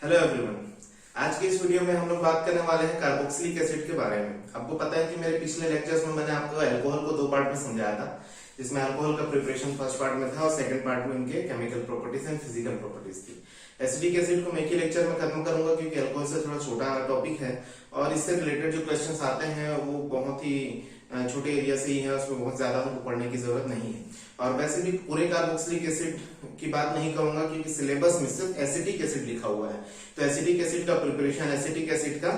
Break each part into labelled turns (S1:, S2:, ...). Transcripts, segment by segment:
S1: Hello everyone. आज के इस वीडियो में हम लोग बात करने वाले हैं कार्बोक्सिलिक एसिड के बारे में। आपको पता है कि मेरे पिछले लेक्चर्स में मैंने आपको अल्कोहल को दो पार्ट में समझाया था, जिसमें अल्कोहल का प्रिपरेशन फर्स्ट पार्ट में था और सेकंड पार्ट में इनके chemical properties and physical properties थी। एसिडिक एसिड को मैं एक ही लेक्चर में खत्म करूंगा क्योंकि अल्कोहल से थोड़ा छोटा टॉपिक है और इससे रिलेटेड जो क्वेश्चंस आते हैं वो बहुत ही छोटे एरिया से ही है, उसमें बहुत ज्यादा हमको पढ़ने की जरूरत नहीं है। और वैसे भी पूरे कार्बोक्सिलिक एसिड की बात नहीं करूंगा क्योंकि सिलेबस में सिर्फ एसिटिक एसिड लिखा हुआ है, तो एसिटिक एसिड का प्रिपरेशन, एसिटिक एसिड का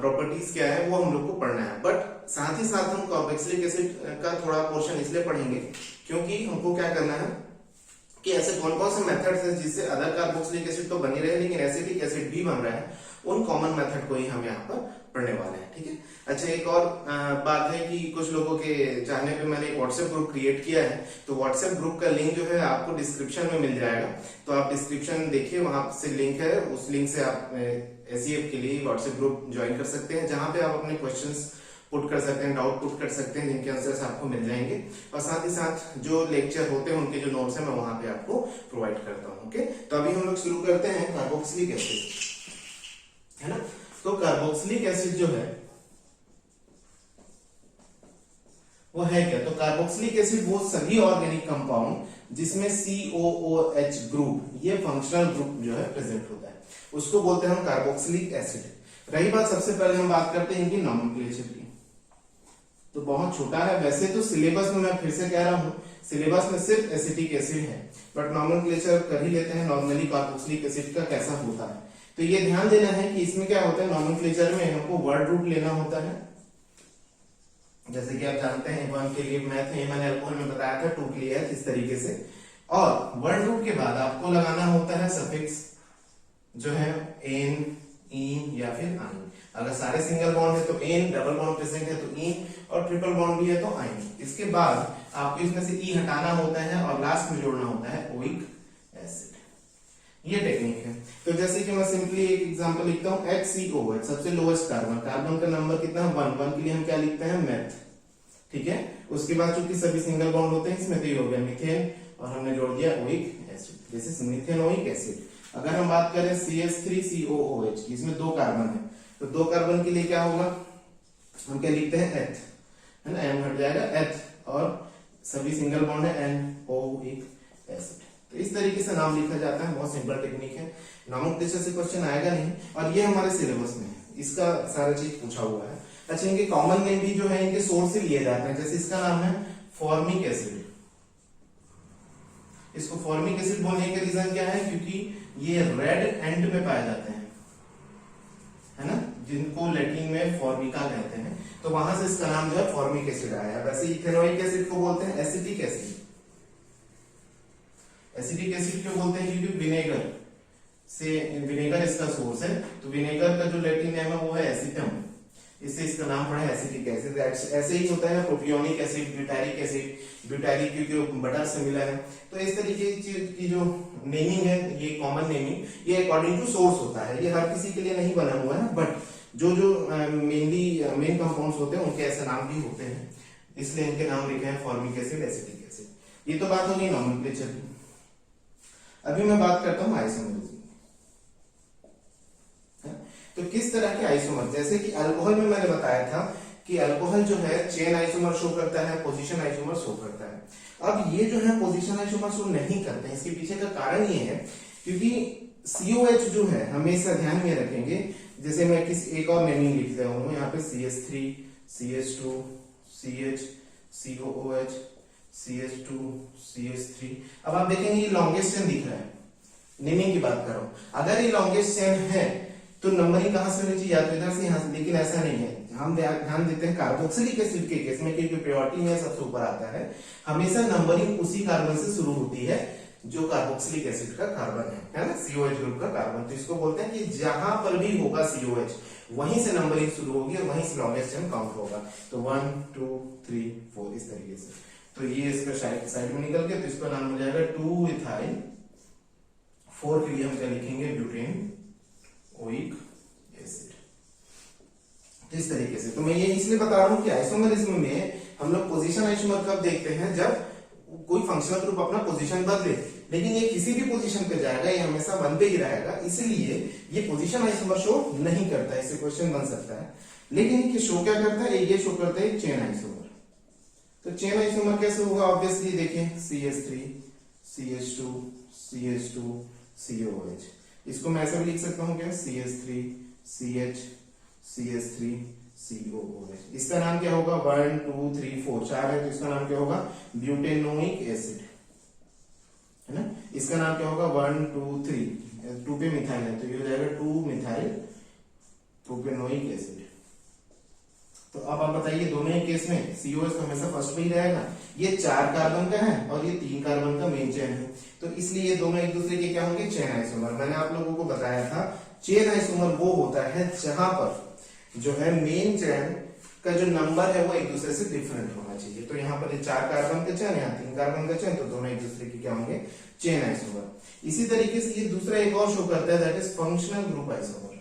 S1: प्रॉपर्टीज क्या है वो हम लोग को पढ़ना है। बट साथ ही साथ हम कार्बोक्सिलिक एसिड का थोड़ा पोर्शन इसलिए पढ़ेंगे क्योंकि हमको क्या करना है कि ऐसे कौन कौन से मेथड्स हैं जिससे अदर कार्बोक्सिलिक एसिड तो बनी रहे लेकिन एसिटिक एसिड भी बन रहा है, उन कॉमन मेथड को ही हम यहाँ पर पढ़ने वाले हैं। ठीक है। अच्छा, एक और बात है कि कुछ लोगों के चाहने पे मैंने एक व्हाट्सएप ग्रुप क्रिएट किया है, तो व्हाट्सएप ग्रुप का लिंक जो है आपको डिस्क्रिप्शन में मिल जाएगा। तो आप डिस्क्रिप्शन देखिए, वहां से लिंक है, उस लिंक से आप एसीएफ के लिए व्हाट्सएप ग्रुप ज्वाइन कर सकते हैं, जहां पे आप अपने क्वेश्चंस पुट कर सकते हैं, डाउट पुट कर सकते हैं, जिनके आंसर्स आपको मिल जाएंगे। और साथ ही साथ जो लेक्चर होते हैं उनके जो नोट्स हैं मैं वहां पे आपको प्रोवाइड करता हूँ। ओके, तो अभी हम लोग शुरू करते हैं कार्बोक्सिलिक एसिड, है ना। तो कार्बोक्सिलिक एसिड जो है वो है क्या? तो कार्बोक्सिलिक एसिड वो सभी ऑर्गेनिक कंपाउंड जिसमें COOH ग्रुप, ये फंक्शनल ग्रुप जो है प्रेजेंट होता है, उसको बोलते हैं हम कार्बोक्सिलिक एसिड। रही बात, सबसे पहले हम बात करते हैं इनकी नॉमेनक्लेचर की, तो बहुत छोटा है। वैसे तो सिलेबस में, मैं फिर से कह रहा हूं, सिलेबस में सिर्फ एसिटिक एसिड है, बट नॉमेनक्लेचर कर ही लेते हैं नॉर्मली कार्बोक्सिलिक एसिड का कैसा होता है। तो ये ध्यान देना है कि इसमें क्या होता है, नॉमेनक्लेचर में हमको वर्ड रूट लेना होता है। जैसे कि आप जानते हैं 1 के लिए मैथ में मैंने अल्कोहल में बताया था, 2 के लिए इस तरीके से। और वर्ड रूट के बाद आपको लगाना होता है सफिक्स जो है एन, इन या फिर आइन। अगर सारे सिंगल बॉन्ड है तो एन, डबल बॉन्ड प्रेजेंट है तो इन, और ट्रिपल बॉन्ड भी है तो आइन। इसके बाद आपको इसमें से ई हटाना होता है और लास्ट में जोड़ना होता है ओइक एसिड। ये टेक्निक है। तो जैसे कि मैं सिंपली एक एग्जांपल लिखता हूं, HCOH सबसे लोएस्ट कार्बन, कार्बन का नंबर कितना है 1, 1 के लिए हम क्या लिखते हैं मेथ। ठीक है। उसके बाद चूंकि सभी सिंगल बॉन्ड होते हैं इसमें, तो ये हो गया मीथेन और हमने जोड़ दिया oic acid, this is methanoic acid. अगर हम बात करें CH3COOH की, इसमें 2 कार्बन है, तो 2 कार्बन के लिए क्या होगा, हम क्या लिखते हैं एथ, है ना, एम हट जाएगा एथ, और सभी सिंगल बॉन्ड है NOइक एसिड। तो इस तरीके से नाम लिखा जाता है, बहुत सिंपल टेक्निक है। नॉमेनक्लेचर से क्वेश्चन आएगा नहीं, और ये हमारे सिलेबस में है, इसका सारा चीज पूछा हुआ है। अच्छा, इनके कॉमन नेम भी जो है इनके सोर्स से लिए जाते हैं। जैसे इसका नाम है फॉर्मिक एसिड। इसको फॉर्मिक एसिड बोलने का रीजन क्या है, क्योंकि ये रेड एंड में पाए जाते हैं, है ना, जिनको लैटिन में फॉर्मिका कहते हैं, तो वहां से इसका नाम जो है फॉर्मिक एसिड आया है। वैसे इथेनोइक एसिड को बोलते हैं एसिटिक एसिड। एसिटिक एसिड क्यों बोलते हैं, क्योंकि विनेगर से, विनेगर इसका सोर्स है, तो विनेगर का जो लैटिन नेम है वो है एसिटम, इससे इसका नाम पड़ा है एसिटिक एसिड। ऐसे ही होता है propionic acid, butyric acid, butyric क्योंकि बटर से मिला है। तो इस तरीके की जो नेमिंग है, ये कॉमन नेमिंग, ये अकॉर्डिंग टू सोर्स होता है, ये हर किसी के लिए नहीं बना हुआ है, बट जो मेनली मेन कंपाउंड्स होते हैं उनके ऐसे नाम भी होते हैं, इसलिए इनके नाम लिखे हैं फॉर्मिक एसिड, एसिटिक एसिड। ये तो बात होगी नॉमेनक्लेचर की। अभी मैं बात करता हूं आइसोमरिज्म। तो किस तरह के आइसोमर, जैसे कि अल्कोहल में मैंने बताया था कि अल्कोहल जो है चेन आइसोमर शो करता है, पोजीशन आइसोमर शो करता है। अब ये जो है पोजीशन आइसोमर शो नहीं करते हैं, इसके पीछे का कारण ये है क्योंकि COH जो है, हमेशा ध्यान में रखेंगे, जैसे मैं किसी एक और नेमिंग लिख रहा हूं यहाँ पे CH3, CH2, CH, COOH, CH2, CH3। अब आप देखेंगे ये लॉन्गेस्ट चेन दिख रहा है, नेमिंग की बात कर रहा हूं। अगर ये लॉन्गेस्ट चेन है तो नंबरिंग कहां से होनी चाहिए, या तो इधर से, यहां से, लेकिन ऐसा नहीं है। हम ध्यान देते हैं कार्बोक्सिलिक एसिड के केस में, क्योंकि प्रायोरिटी में सबसे ऊपर आता है, हमेशा नंबरिंग उसी कार्बन से शुरू होती है जो कार्बोक्सिलिक एसिड का कार्बन है ना, COH ग्रुप का कार्बन। तो इसको बोलते हैं कि जहां पर भी होगा COH, वहीं से नंबरिंग शुरू होगी और वहीं से लॉन्गेस्ट चेन काउंट होगा। तो 1 2 3 4 इस तरीके से। तो ये इसका साइड में निकल के, तो इसका नाम हो जाएगा 2 इथाइल, 4 के लिए हम क्या लिखेंगे, ब्यूटेन ओइक एसिड। तो इस तरीके से, तो मैं ये इसलिए बता रहा हूं कि आइसोमरिज्म में हम लोग पोजीशन आइसोमर कब देखते हैं, जब कोई फंक्शनल ग्रुप अपना पोजीशन बदले, लेकिन ये किसी भी पोजीशन पे जाएगा, ये हमेशा 1 पे ही रहेगा, इसलिए ये पोजीशन आइसोमर शो नहीं करता है। इससे क्वेश्चन बन सकता है, लेकिन ये शो क्या करता है, ये शो करता है चेन आइसोमर। तो चेन आइसोमर कैसे होगा, ऑब्वियसली देखिए CH3 CH2 CH2 COOH, इसको मैं ऐसे भी लिख सकता हूँ क्या, CH3 CH CH3 COOH। इसका नाम क्या होगा, 1 2 3 4 4 है, तो इसका नाम क्या होगा, ब्यूटेनोइक एसिड, है ना। इसका नाम क्या होगा, 1 2 3, 2 पे मिथाइल है तो ये हो जाएगा 2 मिथाइल प्रोपेनोइक एसिड। तो अब आप बताइए, दोनों ही केस में COH तो हमेशा फर्स्ट पे ही रहेगा, ये 4 कार्बन का है और ये 3 कार्बन का मेन चेन है, तो इसलिए ये दोनों एक दूसरे के क्या होंगे, चेन आइसोमर। मैंने आप लोगों को बताया था चेन आइसोमर वो होता है जहां पर जो है मेन चेन का जो नंबर है वो एक दूसरे से डिफरेंट होना चाहिए। तो यहाँ पर 4 कार्बन का चेन, यहाँ 3 कार्बन का चेन, तो दोनों एक दूसरे के क्या होंगे, चेन आइसोमर। इसी तरीके से ये दूसरा एक और शो करता है, that is functional group isomer,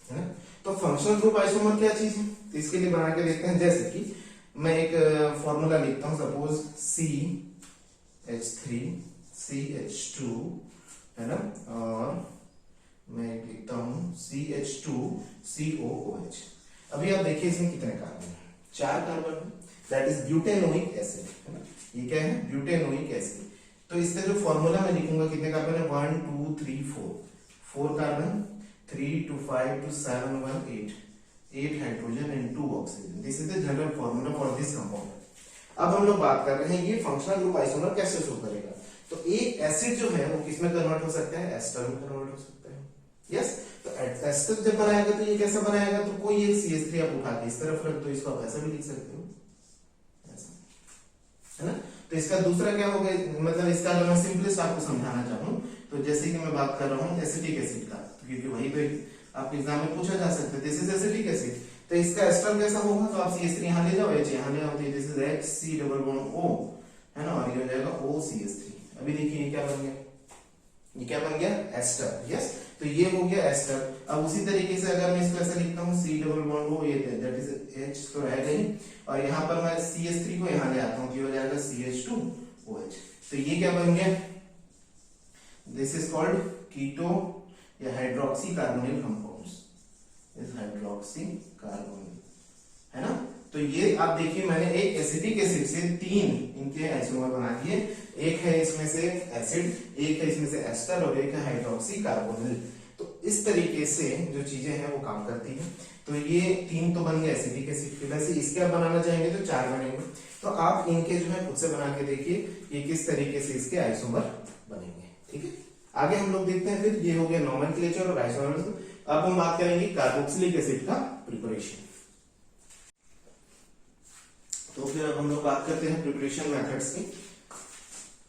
S1: है ना। तो फंक्शनल ग्रुप आइसोमर क्या चीज है, तो इसके लिए बना के देखते हैं। जैसे कि मैं एक फॉर्मूला लिखता हूं, सपोज CH3 CH2, है ना, और मैं लिखता हूं CH2 COOH। अभी आप देखिए इसमें कितने कार्बन है, 4 कार्बन है, दैट इज ब्यूटेनोइक एसिड, है ना। ये क्या है, ब्यूटेनोइक एसिड। तो इसका जो फॉर्मूला मैं लिखूंगा, कितने कार्बन है, 1 2 3 4 carbon, 3 2 5 2 7 1 8 hydrogen and 2 oxygen. This is the general formula for this compound. अब हम लोग बात कर रहे हैं ये फंक्शनल ग्रुप आइसोमर कैसे शो करेगा। तो एक एसिड जो है वो किसमें कन्वर्ट हो सकता है, एस्टर में कन्वर्ट हो सकता है। यस, तो एस्टर जब बनाएगा तो ये कैसा बनाएगा, तो कोई एक CH3 आप उठा के इस तरफ रख दो, इसको आप ऐसा भी लिख सकते हो, ऐसा, है ना। तो इसका दूसरा क्या होगा, मतलब इसका अगर मैं सिंपलेस्ट आपको समझाना चाहूँ तो जैसे कि मैं बात कर रहा हूँ एसिटिक एसिड का, क्योंकि वही तो आपके एग्जाम में पूछा जा सकता है, दिस इज एसिटिक एसिड। तो इसका एस्टर कैसा होगा, तो आप CH3 यहाँ ले जाओ, H यहाँ ले आओ, तो this is HC double bond O, है ना, और ये हो जाएगा OCH3। अभी देखिए ये क्या बन गया, ये क्या बन गया, एस्टर। यस, तो ये हो गया एस्टर। अब उसी तरीके से अगर मैं इसको ऐसा लिखता हूँ C डबल बॉन्ड O, ये दैट इज H तो रहेगा ही, और यहाँ पर मैं CH3 को यहाँ ले आता हूँ, तो ये हो जाएगा CH2OH। तो ये क्या बन गया, दिस इज कॉल्ड कीटो या hydroxy carbonyl compounds, is hydroxy carbonyl, है ना। तो ये आप देखिए, मैंने एक एसिटिक एसिड से 3 इनके आइसोमर बना दिए, एक है इसमें से एसिड, एक है इसमें से एस्टर और एक है हाइड्रोक्सी कार्बोनिल। तो इस तरीके से जो चीजें हैं वो काम करती है। तो ये 3 तो बन गए एसिटिक एसिड के, वैसे इसके आप बनाना चाहेंगे तो 4 बनेंगे। तो आप इनके जो है खुद से बना के देखिए ये किस तरीके से इसके आइसोमर बनेंगे, ठीक है। आगे हम लोग देखते हैं, फिर ये हो गया नोमेनक्लेचर और आइसोमर्स। अब हम बात करेंगे कार्बोक्सिलिक एसिड का प्रिपरेशन। तो फिर अब हम लोग बात करते हैं प्रिपरेशन मेथड्स की।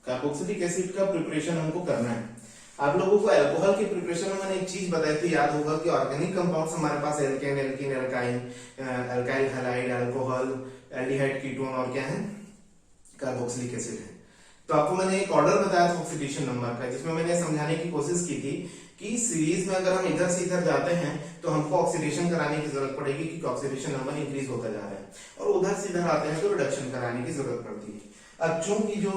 S1: कार्बोक्सिलिक एसिड का प्रिपरेशन हमको करना है। आप लोगों को अल्कोहल की प्रिपरेशन में मैंने एक चीज बताई थी, याद होगा कि ऑर्गेनिक कंपाउंड्स हमारे पास alkane, alkene, alkyne, alkyl halide, alcohol, aldehyde, ketone और क्या है, कार्बोक्सिलिक एसिड है। तो आपको मैंने एक ऑर्डर बताया था ऑक्सीडेशन नंबर का, जिसमें मैंने समझाने की कोशिश की थी कि सीरीज में अगर हम इधर से इधर जाते हैं तो हमको ऑक्सीडेशन कराने की जरूरत पड़ेगी, क्योंकि ऑक्सीडेशन नंबर इंक्रीज होता जा रहा है, और उधर से इधर आते हैं तो रिडक्शन कराने की जरूरत पड़ती है। अब चूंकि जो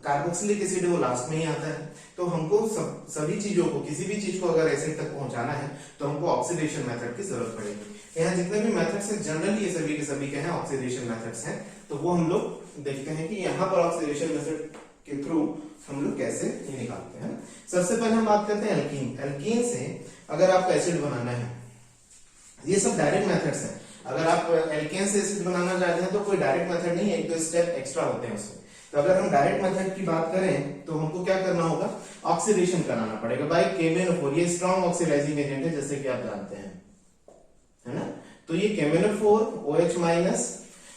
S1: कार्बोक्सिलिक एसिड है वो लास्ट में ही आता है, तो हमको सभी चीजों को, किसी भी चीज को अगर एसिड तक पहुंचाना है तो हमको ऑक्सीडेशन मेथड की जरूरत पड़ेगी। यहाँ जितने भी मेथड्स हैं जनरली ये सभी के सभी क्या है, ऑक्सीडेशन मेथड्स हैं। तो वो हम लोग देखते हैं कि यहाँ पर ऑक्सीडेशन मेथड के थ्रू हम लोग कैसे ये निकालते हैं। सबसे पहले हम बात करते हैं एल्कीन। एल्कीन से अगर आपको एसिड बनाना है, ये सब डायरेक्ट मेथड्स हैं। अगर आप एल्केन से एसिड बनाना चाहते हैं तो कोई डायरेक्ट मेथड नहीं है, एक दो स्टेप एक्स्ट्रा होते हैं उसमें। तो अगर हम डायरेक्ट मेथड की बात करें तो हमको क्या करना होगा, ऑक्सीडेशन कराना पड़ेगा बाय KMnO4। ये स्ट्रॉन्ग ऑक्सीडाइजिंग एजेंट है, जैसे कि आप जानते हैं, है ना। तो ये KMnO4 OH-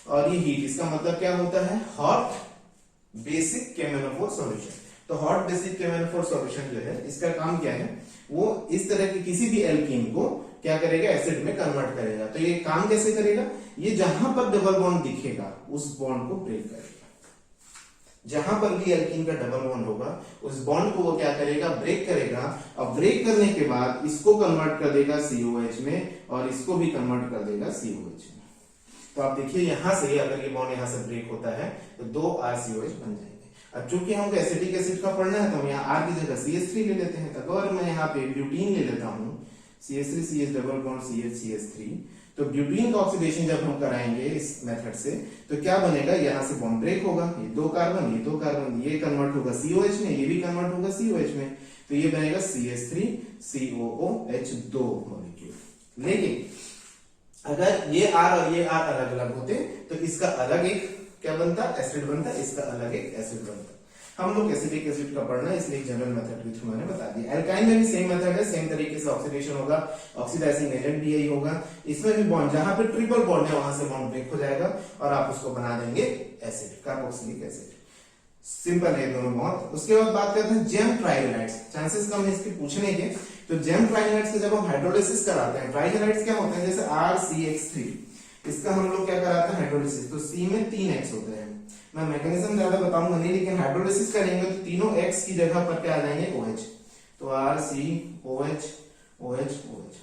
S1: और ये हीट, इसका मतलब क्या होता है, हॉट बेसिक KMnO4 सॉल्यूशन। तो हॉट बेसिक KMnO4 सॉल्यूशन जो है, इसका काम क्या है, वो इस तरह की किसी भी एल्कीन को क्या करेगा, एसिड में कन्वर्ट करेगा। तो ये काम कैसे करेगा, ये जहां पर डबल बॉन्ड दिखेगा उस बॉन्ड को ब्रेक करेगा। जहां पर भी एल्कीन का डबल बॉन्ड होगा उस बॉन्ड को वो क्या करेगा, ब्रेक करेगा। और ब्रेक करने के बाद इसको कन्वर्ट कर देगा COH में और इसको भी कन्वर्ट कर देगा COH में। तो आप देखिए यहां से अगर ये बॉन्ड यहां से ब्रेक होता है तो 2 RCOH बन जाएंगे। अब चूंकि हमको एसिटिक एसिड का पढ़ना है तो हम यहाँ R की जगह CH3 ले लेते हैं। तो अगर मैं यहाँ पे ब्यूटीन ले लेता हूँ CH3 CH double bond CH CH3, तो ब्यूटीन का ऑक्सीडेशन जब हम कराएंगे इस मेथड से तो क्या बनेगा, यहाँ से बॉन्ड ब्रेक होगा, ये 2 कार्बन ये 2 कार्बन, ये कन्वर्ट होगा COH में, ये भी कन्वर्ट होगा COH में, तो ये बनेगा CH3 COOH 2 मॉलिक्यूल। लेकिन अगर ये R और ये R अलग अलग होते तो इसका अलग एक क्या बनता, एसिड बनता, इसका अलग एक एसिड बनता। हम लोग एसिटिक एसिड का पढ़ना है इसलिए जनरल मेथड के थ्रू मैंने बता दिया। एल्काइन में भी सेम मेथड है, सेम तरीके से ऑक्सीडेशन होगा, ऑक्सीडाइजिंग एजेंट भी यही होगा। इसमें भी बॉन्ड जहां पे ट्रिपल बॉन्ड है वहां से बॉन्ड ब्रेक हो जाएगा और आप उसको बना देंगे एसिड, कार्बोक्सिलिक एसिड। सिंपल है दोनों बहुत। उसके बाद बात करते हैं जेम ट्राइहेलाइड्स। चांसेस कम है इसके पूछने के, तो जेम ट्राइहेलाइड्स के जब हम हाइड्रोलिसिस कराते हैं, ट्राइहेलाइड्स क्या होते हैं, जैसे RCH3, इसका हम लोग क्या कराते हैं हाइड्रोलिसिस, तो C में 3 X होते हैं। मैं मैकेनिज्म ज्यादा बताऊंगा नहीं, लेकिन हाइड्रोलिसिस करेंगे तो तीनों X की जगह पर क्या आ जाएंगे OH, तो RCOH OH OH।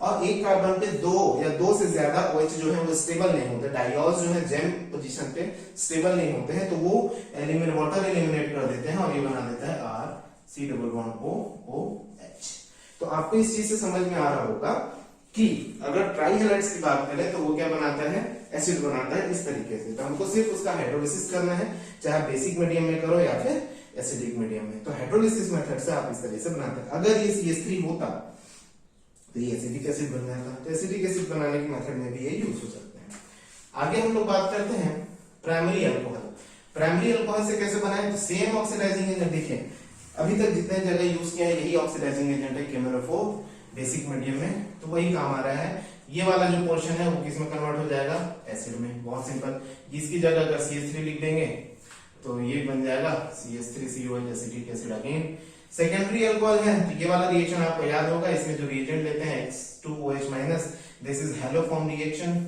S1: और एक कार्बन पे 2 या 2 से ज्यादा OH जो है वो स्टेबल नहीं होते, डाइऑल्स जो है जेम पोजीशन पे स्टेबल नहीं होते हैं, तो वो वाटर एलिमिनेट कर देते हैं और ये बना देता है RC डबल बॉन्ड OOH। तो आपको इस चीज से समझ में आ रहा होगा कि अगर ट्राइहेलाइड्स की बात करें तो वो क्या बनाता है, एसिड बनाता है इस तरीके से। तो हमको सिर्फ उसका हाइड्रोलिसिस करना है, चाहे बेसिक मीडियम में करो या फिर एसिडिक मीडियम में। तो हाइड्रोलिसिस मेथड से आप इस तरह से बनाते हैं। अगर ये CH3 होता तो ये एसिडिक एसिड बन जाता, तो एसिडिक एसिड बनाने के मेथड में भी ये यूज हो सकते हैं। आगे हम लोग बात करते हैं प्राइमरी अल्कोहल। प्राइमरी अल्कोहल से कैसे बनाए, तो सेम ऑक्सीडाइजिंग एजेंट। देखिए अभी तक जितने जगह यूज किया है यही ऑक्सीडाइजिंग एजेंट है, केमेरोफोर बेसिक मीडियम में, तो वही काम आ रहा है। ये वाला जो पोर्शन है वो किस में कन्वर्ट हो जाएगा, एसिड में। बहुत सिंपल, इसकी जगह अगर CH3 लिख देंगे तो ये बन जाएगा CH3COH acetic acid again. Secondary alcohol है तो ये वाला रिएक्शन आपको याद होगा, इसमें जो रिएजेंट लेते हैं X2OH-, this is hello form reaction.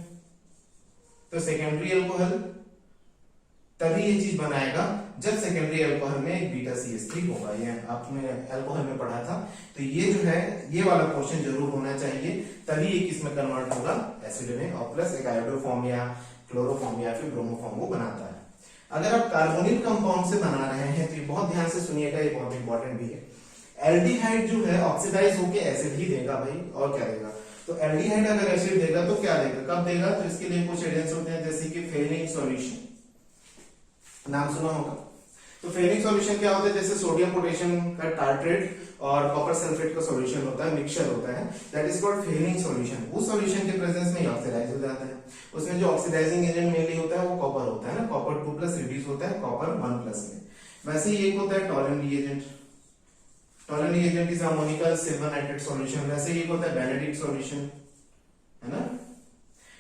S1: तो सेकेंडरी अल्कोहल तभी ये चीज बनाएगा जब सेकेंडरी अल्कोहल में एक बीटा CH3 होगा। ये आपने अल्कोहल में पढ़ा था, तो ये जो है ये वाला पोर्शन जरूर होना चाहिए, तभी ये किसमें कन्वर्ट होगा, एसिड में, और प्लस एक आयोडोफॉर्म या क्लोरोफॉर्म या फिर ब्रोमोफॉर्म को बनाता है। अगर आप कार्बोनिल कंपाउंड से बना रहे हैं तो ये बहुत ध्यान से सुनिएगा, ये बहुत इंपॉर्टेंट भी है। एल्डिहाइड जो है ऑक्सीडाइज होके एसिड ही देगा भाई, और क्या देगा। तो एल्डिहाइड अगर एसिड देगा तो क्या देगा, कब देगा, तो इसके लिए कुछ एजेंट्स होते हैं जैसे कि फेनिक सॉल्यूशन, नाम सुना होगा। तो फेनिक सॉल्यूशन क्या होता है, जैसे सोडियम पोटेशियम का टार्ट्रेट और कॉपर सल्फेट का सॉल्यूशन होता है, मिक्सचर होता है, that is called fennec solution. उस सॉल्यूशन के प्रेजेंस में ऑक्सीडाइज हो जाता है। उसमें जो ऑक्सीडाइजिंग एजेंट मेनली होता है वो कॉपर होता है ना, कॉपर 2+ रिड्यूस होता है कॉपर 1+ में। वैसे ही एक होता है Tollens reagent, Tollens reagent is ammoniacal silver nitrate solution. वैसे ही एक होता है बेनेडिक्ट सॉल्यूशन, है ना।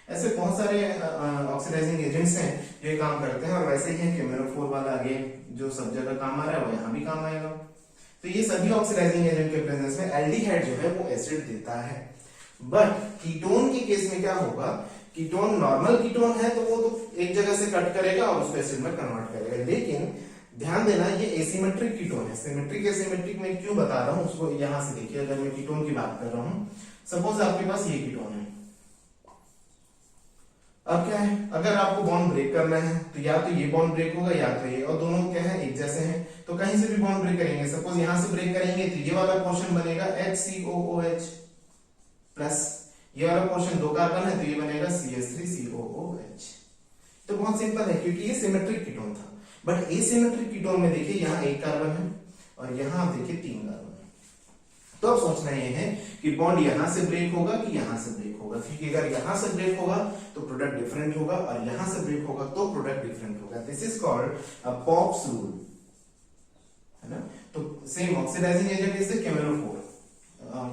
S1: ऐसे बहुत सारे ऑक्सीडाइजिंग एजेंट्स हैं जो ये काम करते हैं, और वैसे ही है केमेरोफोर वाला अगेन जो सब जगह काम आ रहा है वो यहाँ भी काम आएगा। तो ये सभी ऑक्सीडाइजिंग एजेंट के प्रेजेंस में एल्डिहाइड जो है वो एसिड देता है। बट कीटोन के केस में क्या होगा, कीटोन नॉर्मल कीटोन है तो वो तो एक जगह से कट करेगा और उसको एसिड में कन्वर्ट करेगा। लेकिन ध्यान देना ये एसिमेट्रिक कीटोन है। सिमेट्रिक एसिमेट्रिक में क्यों बता रहा हूं उसको यहां से देखिए। अगर मैं कीटोन की बात कर रहा हूं, सपोज आपके पास ये कीटोन है, अब क्या है, अगर आपको बॉन्ड ब्रेक करना है तो या तो ये बॉन्ड ब्रेक होगा या तो ये, और दोनों क्या है एक जैसे हैं, तो कहीं से भी बॉन्ड ब्रेक करेंगे। सपोज यहां से ब्रेक करेंगे तो ये वाला पोर्शन बनेगा HCOOH प्लस ये वाला पोर्शन 2 कार्बन है तो ये बनेगा CH3COOH। तो बहुत सिंपल है क्योंकि ये सिमेट्रिक कीटोन था। बट एसिमेट्रिक कीटोन में देखिए यहाँ 1 कार्बन है और यहाँ आप देखिए 3 कार्बन है। तो अब सोचना ये है कि बॉन्ड यहां से ब्रेक होगा कि यहां से ब्रेक होगा, क्योंकि अगर यहां से ब्रेक होगा तो प्रोडक्ट डिफरेंट होगा और यहां से ब्रेक होगा तो प्रोडक्ट डिफरेंट होगा। This is called Popoff's rule, है ना। तो same oxidising agent is the केमेरोफोर,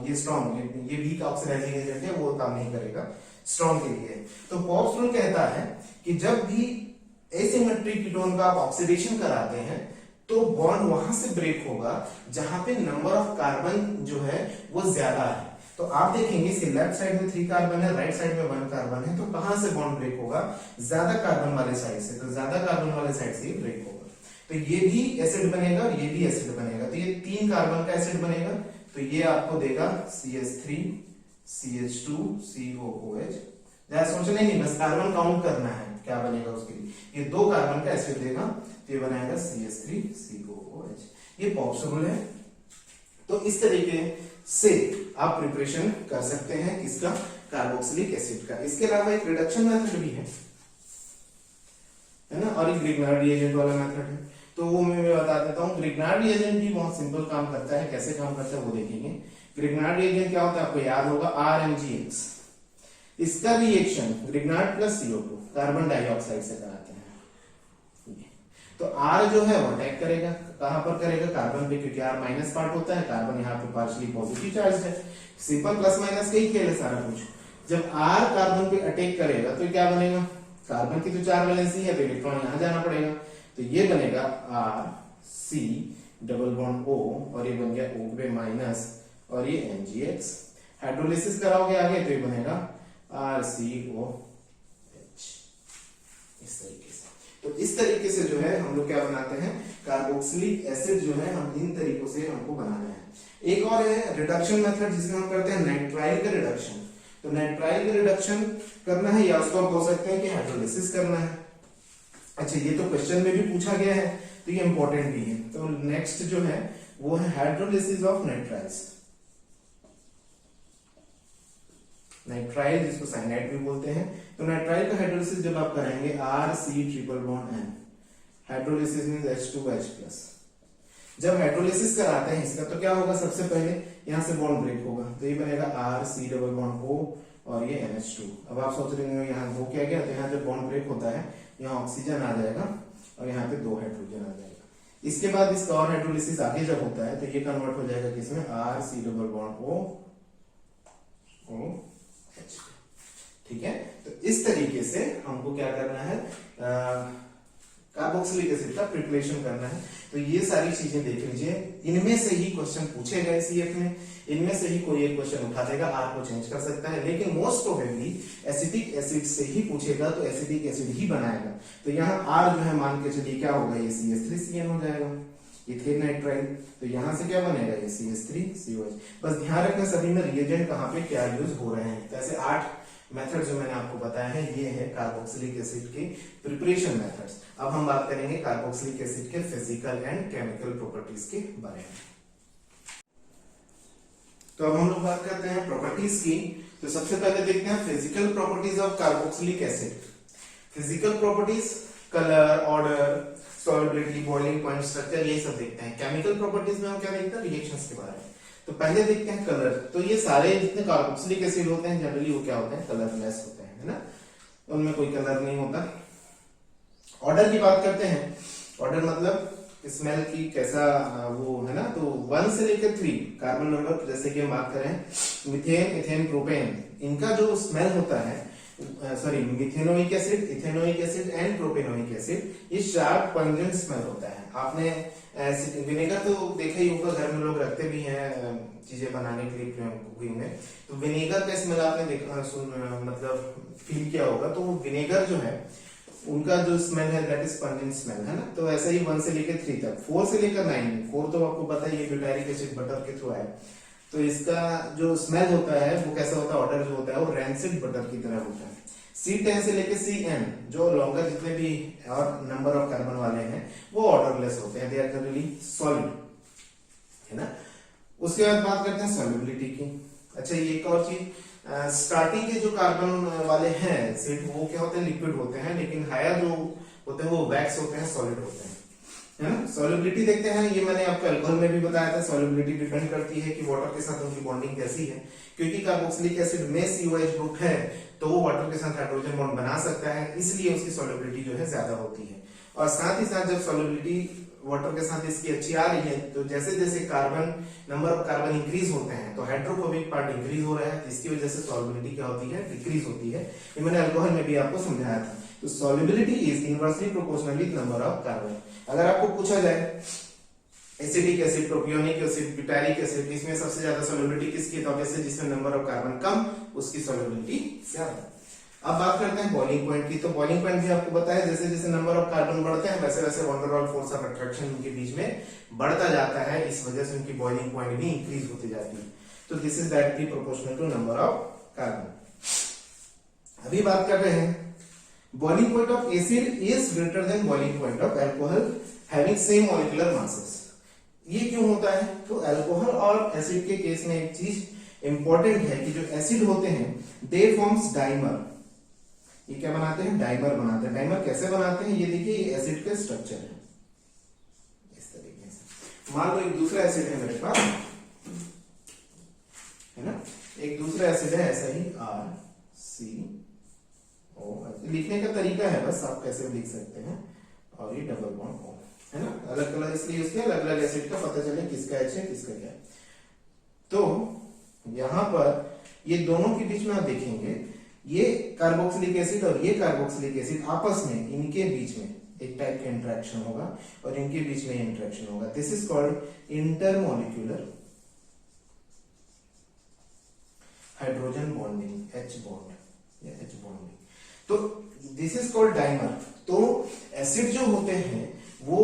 S1: ये स्ट्रॉन्ग, ये वीक ऑक्सीडाइजिंग एजेंट है, वो काम नहीं करेगा, स्ट्रॉन्ग के लिए। तो पॉप्स रूल कहता है कि जब भी एसिमेट्रिक कीटोन का आप ऑक्सीडेशन कराते हैं तो बॉन्ड वहां से ब्रेक होगा जहां पे नंबर ऑफ कार्बन जो है वो ज्यादा है। तो आप देखेंगे इसके लेफ्ट साइड में 3 कार्बन है, राइट साइड में 1 कार्बन है, तो कहां से बॉन्ड ब्रेक होगा, ज्यादा कार्बन वाले साइड से। तो ज्यादा कार्बन वाले साइड से ब्रेक होगा, तो ये भी एसिड बनेगा और ये भी एसिड बनेगा। तो ये 3 कार्बन का एसिड बनेगा, तो ये आपको देगा CH3 CH2 COOH ज्यादा सोचना ही नहीं, बस कार्बन काउंट करना है क्या बनेगा उसके लिए। ये 2 कार्बन का एसिड देगा तो ये बनाएगा CH3COOH। ये पॉप्स रूल है। तो इस तरीके से आप प्रिपरेशन कर सकते हैं किसका, कार्बोक्सिलिक एसिड का। इसके अलावा एक रिडक्शन मेथड भी है ना, और एक ग्रिग्नार्ड रिएजेंट वाला मेथड है। तो वो मैं बता देता हूँ। ग्रिग्नार्ड रिएजेंट भी बहुत सिंपल काम करता है, कैसे काम करता है वो देखेंगे। ग्रिग्नार्ड रिएजेंट क्या होता है आपको याद होगा, RMgX। इसका reaction Grignard plus CO2 carbon dioxide से कराते हैं। तो R जो है वो अटैक करेगा, कहां पर करेगा, कार्बन पे, क्योंकि R माइनस पार्ट होता है, कार्बन यहाँ पे पार्शियली पॉजिटिव चार्ज है। सिंपल प्लस माइनस का ही खेल है सारा कुछ। जब R कार्बन पे अटैक करेगा तो क्या बनेगा, कार्बन की तो 4 वैलेंसी है तो इलेक्ट्रॉन यहां जाना पड़ेगा, तो ये बनेगा RC डबल बॉन्ड O और ये बन गया O पे माइनस और ये MgX। हाइड्रोलिसिस कराओगे आगे तो ये बनेगा RCOH। इस तरीके से, तो इस तरीके से जो है हम लोग क्या बनाते हैं, कार्बोक्सिलिक एसिड जो है हम इन तरीकों से हमको बनाना है। एक और है रिडक्शन मेथड जिसमें हम करते हैं नाइट्राइल का रिडक्शन। तो नाइट्राइल का रिडक्शन करना है या उसको आप बोल सकते हैं कि हाइड्रोलिसिस करना है। अच्छा, ये तो क्वेश्चन में भी पूछा गया है तो ये इंपॉर्टेंट भी है। तो नेक्स्ट जो है वो है हाइड्रोलिसिस ऑफ नाइट्राइल्स। नाइट्राइल जिसको साइनाइड भी बोलते हैं। तो नाइट्राइल का हाइड्रोलिसिस जब आप करेंगे RC triple bond N, hydrolysis means H2H+। जब हाइड्रोलिसिस कराते हैं इसका तो क्या होगा, सबसे पहले यहां से बॉन्ड ब्रेक होगा तो ये बनेगा RC डबल बॉन्ड O और ये NH2। अब आप सोच रहे होंगे यहाँ दो क्या गया, तो यहाँ जब बॉन्ड ब्रेक होता है यहाँ ऑक्सीजन आ जाएगा और यहाँ पे 2 हाइड्रोजन आ जाएगा। इसके बाद इसका और हाइड्रोलिसिस आगे जब होता है तो ये कन्वर्ट हो जाएगा किसमें, RC डबल बॉन्ड OH। ठीक है, तो इस तरीके से हमको क्या करना है, कार्बोक्सिलिक एसिड का प्रिपरेशन करना है। तो ये सारी चीजें देख लीजिए, इनमें से ही क्वेश्चन पूछे गए CF में, इनमें से ही कोई एक क्वेश्चन उठा देगा, आपको चेंज कर सकता है, लेकिन मोस्ट प्रोबेबली एसिटिक एसिड से ही पूछेगा तो एसिटिक एसिड ही बनाएगा। तो यहाँ R जो है मान के चलिए क्या होगा, ये CH3CN हो जाएगा, इथेन नाइट्राइल। तो यहाँ से क्या बनेगा, ये CH3COH। बस ध्यान रखना सभी में रिएजेंट कहाँ पे क्या यूज हो रहे हैं। तो ऐसे 8 मेथड जो मैंने आपको बताया है ये है कार्बोक्सिलिक एसिड के प्रिपरेशन मेथड्स। अब हम बात करेंगे कार्बोक्सिलिक एसिड के फिजिकल एंड केमिकल प्रॉपर्टीज के बारे में। तो अब हम लोग बात करते हैं प्रॉपर्टीज की। तो सबसे पहले देखते हैं physical properties of carboxylic acid. Physical properties, colour, order, solubility, boiling point, structure, ये सब देखते हैं। केमिकल प्रॉपर्टीज में हम क्या देखते हैं, रिएक्शंस के बारे में। तो पहले देखते हैं कलर। तो ये सारे जितने कार्बोक्सिलिक एसिड होते हैं जनरली वो क्या होते हैं, कलरलेस होते हैं, है ना, उनमें कोई कलर नहीं होता। ऑर्डर की बात करते हैं। ऑर्डर मतलब स्मेल की कैसा वो है ना, तो 1 से लेकर 3 कार्बन नंबर, जैसे कि हम बात करें मीथेन, इथेन, प्रोपेन, इनका जो स्मेल होता है, sorry methanoic acid, ethanoic acid and propanoic acid, ये शार्प पंजेंट स्मेल होता है। आपने विनेगर तो देखा ही होगा, घर में लोग रखते भी हैं चीजें बनाने के लिए कुकिंग में, तो विनेगर का स्मेल आपने देखा मतलब फील किया होगा। तो विनेगर जो है उनका जो स्मेल है दैट इज पंजेंट स्मेल, है ना। तो ऐसा ही 1 से लेकर 3 तक, 4 से लेकर 9, 4 तो आपको पता है ये ब्यूटारिक एसिड बटर के थ्रू है, तो इसका जो स्मेल होता है वो कैसा होता है, ऑर्डर जो होता है वो रैंसिड बटर की तरह होता है। C10 से लेकर CN जो लॉन्गर जितने भी और नंबर ऑफ कार्बन वाले हैं वो ऑर्डरलेस होते हैं, दे आर जनरली सॉलिड, है ना। उसके बाद बात करते हैं सॉल्युबिलिटी की। अच्छा, ये एक और चीज, स्टार्टिंग के जो कार्बन वाले हैं एसिड वो क्या होते हैं, लिक्विड होते हैं, लेकिन हायर जो होते हैं वो वैक्स होते हैं, सॉलिड होते हैं, है ना। सॉल्युबिलिटी देखते हैं, ये मैंने आपको अल्कोहल में भी बताया था। सॉल्युबिलिटी डिपेंड करती है कि वाटर के साथ उनकी बॉन्डिंग कैसी है, क्योंकि कार्बोक्सिलिक एसिड में COH ग्रुप है तो वो वाटर के साथ हाइड्रोजन बॉन्ड बना सकता है, इसलिए उसकी सॉल्युबिलिटी जो है ज्यादा होती है। और साथ ही साथ जब सॉल्युबिलिटी वाटर के साथ इसकी अच्छी आ रही है तो जैसे जैसे carbon number of carbon increase होते हैं तो हाइड्रोफोबिक पार्ट इंक्रीज हो रहा है, इसकी वजह से सॉल्युबिलिटी क्या होती है, डिक्रीज होती है। ये मैंने अल्कोहल में भी आपको समझाया था। तो solubility is inversely proportional with number of carbon. अगर आपको पूछा जाए acetic acid, propionic acid, butyric acid, इसमें सबसे ज्यादा सॉल्युबिलिटी किसकी, तो ऑब्वियसली जिसमें नंबर ऑफ कार्बन कम उसकी सॉल्युबिलिटी ज्यादा। अब बात करते हैं बॉइलिंग पॉइंट की। तो बॉइलिंग पॉइंट भी आपको बताया, जैसे जैसे नंबर ऑफ कार्बन बढ़ते हैं वैसे वैसे वन डर वाल फोर्स ऑफ अट्रैक्शन उनके बीच में बढ़ता जाता है, इस वजह से उनकी बॉइलिंग पॉइंट भी इंक्रीज होती जाती है। तो this is directly proportional to number of carbon. अभी बात कर रहे हैं boiling point of acid is greater than boiling point of alcohol having same molecular masses. ये क्यों होता है? तो अल्कोहल और एसिड के केस में एक चीज इंपॉर्टेंट है कि जो एसिड होते हैं दे फॉर्म्स डाइमर। ये क्या बनाते हैं? डाइमर बनाते हैं। डाइमर कैसे बनाते हैं? ये देखिए, ये एसिड का स्ट्रक्चर है इस तरीके से। मान लो एक दूसरा एसिड है मेरे पास, है ना, एक दूसरा एसिड है ऐसा ही RCO। लिखने का तरीका है बस, आप कैसे भी लिख सकते हैं। और ये डबल बॉन्ड O, है ना, अलग अलग इसलिए उसके अलग अलग एसिड का पता चले किसका H है किसका क्या है। तो यहां पर ये दोनों के बीच में आप देखेंगे, ये कार्बोक्सिलिक एसिड और ये कार्बोक्सिलिक एसिड आपस में, इनके बीच में एक टाइप का इंटरेक्शन होगा और इनके बीच में इंटरेक्शन होगा। This is called intermolecular hydrogen bonding, H bond या H बॉन्डिंग। तो दिस इज कॉल्ड डाइमर। तो एसिड जो होते हैं वो